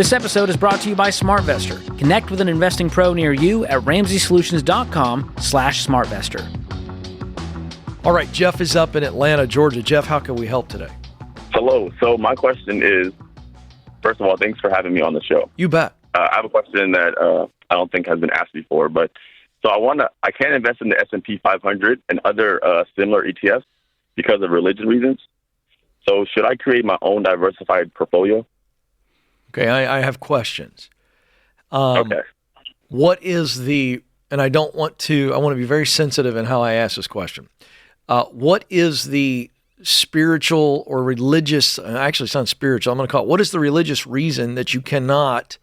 This episode is brought to you by SmartVestor. Connect with an investing pro near you at RamseySolutions.com/SmartVestor. All right, Jeff is up in Atlanta, Georgia. Jeff, how can we help today? Hello. So my question is, first of all, thanks for having me on the show. You bet. I have a question that I don't think has been asked before, but so I can't invest in the S&P 500 and other similar ETFs because of religion reasons. So should I create my own diversified portfolio? Okay, I have questions. Okay. What is and I want to be very sensitive in how I ask this question. What is the spiritual or religious, actually it sounds spiritual, I'm going to call it, what is the religious reason that you cannot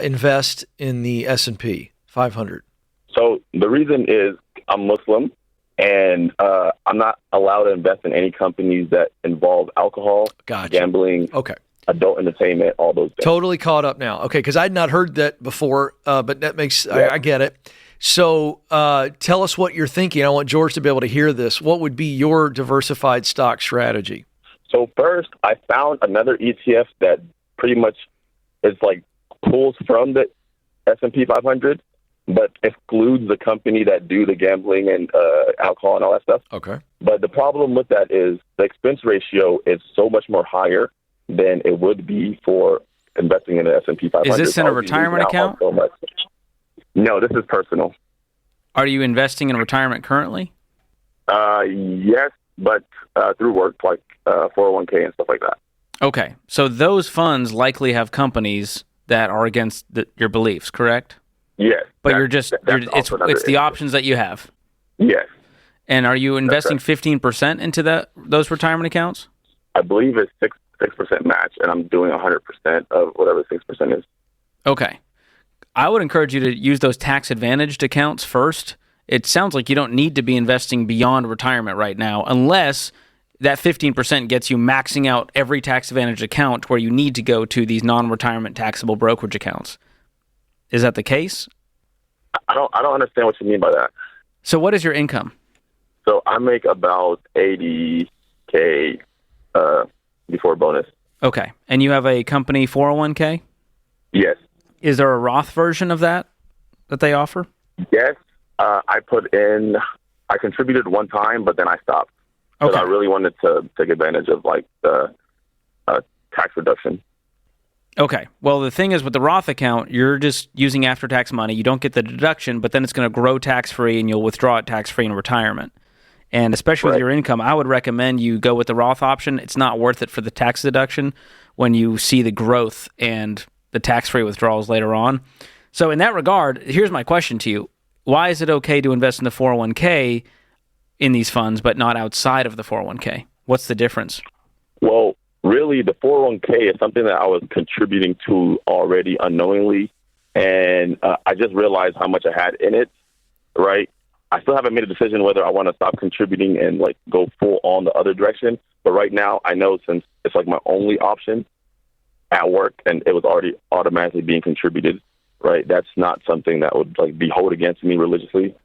invest in the S&P 500? So the reason is I'm Muslim, and I'm not allowed to invest in any companies that involve alcohol, gambling, adult entertainment, all those things. Totally caught up now. Okay, because I'd not heard that before, but that makes, I get it. So tell us what you're thinking. I want George to be able to hear this. What would be your diversified stock strategy? So first, I found another ETF that pretty much is like pulls from the S&P 500, but excludes the company that do the gambling and alcohol and all that stuff. Okay. But the problem with that is the expense ratio is so much more higher than it would be for investing in the S&P 500. Is this in a retirement account? So much. No, this is personal. Are you investing in retirement currently? Yes, but through work, like 401k and stuff like that. Okay, so those funds likely have companies that are against your beliefs, correct? Yes. But it's the options that you have. Yes. And are you investing 15% into those retirement accounts? I believe it's 6% match, and I'm doing 100% of whatever 6% is. Okay. I would encourage you to use those tax-advantaged accounts first. It sounds like you don't need to be investing beyond retirement right now unless that 15% gets you maxing out every tax-advantaged account where you need to go to these non-retirement taxable brokerage accounts. Is that the case? I don't understand what you mean by that. So what is your income? So I make about $80K before bonus. Okay. And you have a company 401k? Yes. Is there a Roth version of that they offer? Yes. I contributed one time, but then I stopped. Because I really wanted to take advantage of like the tax reduction. Okay. Well, the thing is with the Roth account, you're just using after-tax money. You don't get the deduction, but then it's going to grow tax-free and you'll withdraw it tax-free in retirement. And especially with your income, I would recommend you go with the Roth option. It's not worth it for the tax deduction when you see the growth and the tax-free withdrawals later on. So in that regard, here's my question to you. Why is it okay to invest in the 401k in these funds, but not outside of the 401k? What's the difference? Well, really, the 401k is something that I was contributing to already unknowingly, and I just realized how much I had in it, right? I still haven't made a decision whether I want to stop contributing and like go full on the other direction. But right now, I know since it's like my only option at work and it was already automatically being contributed, right? That's not something that would like be held against me religiously.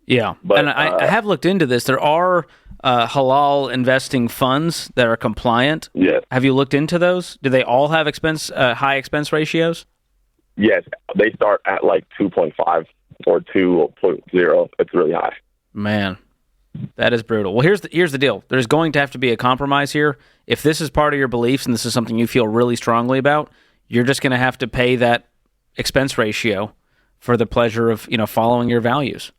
Yeah, but, and I have looked into this. There are halal investing funds that are compliant. Yes. Have you looked into those? Do they all have high expense ratios? Yes, they start at like 2.5 or 2.0. It's really high. Man, that is brutal. Well, here's the deal. There's going to have to be a compromise here. If this is part of your beliefs and this is something you feel really strongly about, you're just going to have to pay that expense ratio for the pleasure of following your values.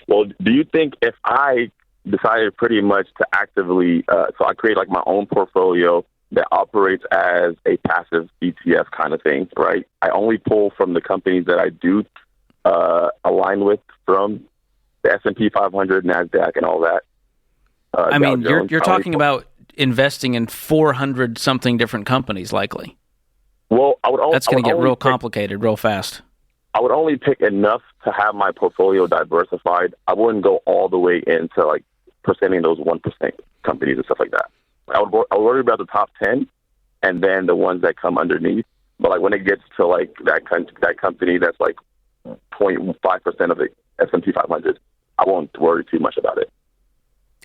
Well, do you think if I decided pretty much to actively, so I create like my own portfolio that operates as a passive ETF kind of thing, right? I only pull from the companies that I do align with from the S&P 500, NASDAQ, and all that. I mean, you're talking about investing in 400 something different companies, likely. Well, that's going to get real complicated real fast. I would only pick enough to have my portfolio diversified. I wouldn't go all the way into like percenting those 1% companies and stuff like that. I would worry about the top 10 and then the ones that come underneath. But like when it gets to like that company that's like 0.5% of the S&P 500, I won't worry too much about it.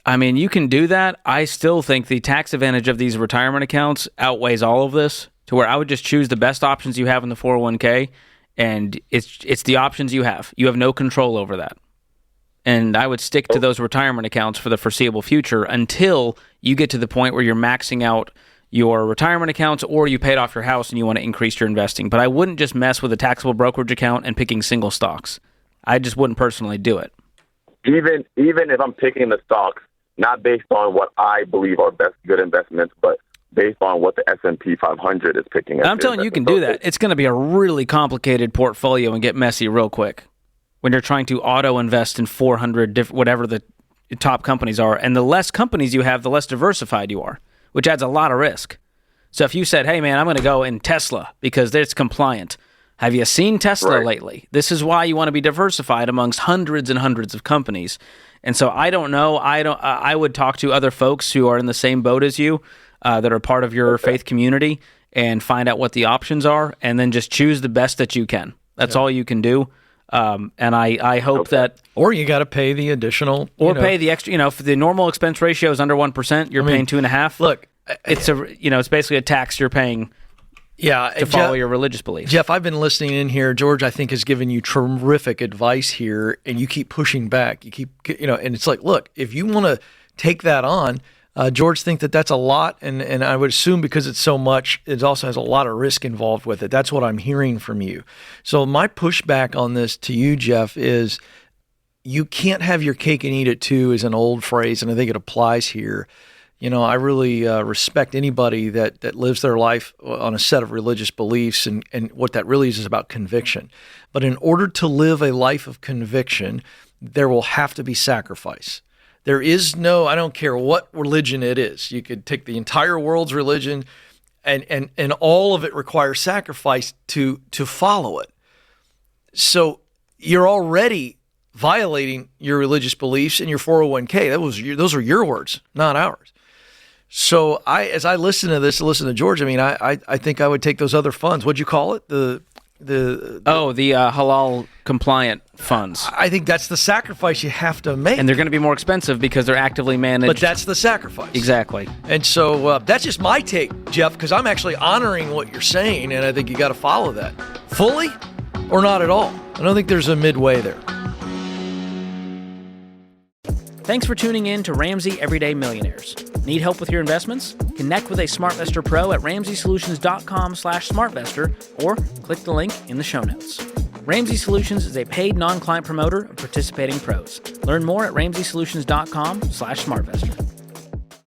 I mean, you can do that. I still think the tax advantage of these retirement accounts outweighs all of this. to where I would just choose the best options you have in the 401k, and it's the options you have. You have no control over that. And I would stick to those retirement accounts for the foreseeable future until you get to the point where you're maxing out your retirement accounts or you paid off your house and you want to increase your investing. But I wouldn't just mess with a taxable brokerage account and picking single stocks. I just wouldn't personally do it. Even if I'm picking the stocks, not based on what I believe are best good investments, but based on what the S&P 500 is picking. I'm telling you, you can do that. It's going to be a really complicated portfolio and get messy real quick when you're trying to auto-invest in 400 whatever the top companies are. And the less companies you have, the less diversified you are, which adds a lot of risk. So if you said, hey, man, I'm going to go in Tesla because it's compliant. Have you seen Tesla lately? This is why you want to be diversified amongst hundreds and hundreds of companies. And so I don't know. I would talk to other folks who are in the same boat as you that are part of your faith community and find out what the options are and then just choose the best that you can. That's all you can do. And I hope that... Or you got to pay the additional... pay the extra... if the normal expense ratio is under 1%, you're paying 2.5%. Look... It's it's basically a tax you're paying to follow your religious beliefs. Jeff, I've been listening in here. George, I think, has given you terrific advice here, and you keep pushing back. You keep, and it's like, look, if you want to take that on, George thinks that that's a lot, and I would assume because it's so much, it also has a lot of risk involved with it. That's what I'm hearing from you. So my pushback on this to you, Jeff, is you can't have your cake and eat it too is an old phrase, and I think it applies here. I really respect anybody that lives their life on a set of religious beliefs, and what that really is about conviction. But in order to live a life of conviction, there will have to be sacrifice. There is no, I don't care what religion it is. You could take the entire world's religion, and all of it requires sacrifice to follow it. So you're already violating your religious beliefs in your 401k. Those are your words, not ours. So as I listen to George, I think I would take those other funds. What'd you call it? The halal compliant funds. I think that's the sacrifice you have to make. And they're going to be more expensive because they're actively managed. But that's the sacrifice. Exactly. And so that's just my take, Jeff, because I'm actually honoring what you're saying, and I think you got to follow that. Fully or not at all. I don't think there's a midway there. Thanks for tuning in to Ramsey Everyday Millionaires. Need help with your investments? Connect with a SmartVestor Pro at RamseySolutions.com/SmartVestor or click the link in the show notes. Ramsey Solutions is a paid non-client promoter of participating pros. Learn more at RamseySolutions.com/SmartVestor.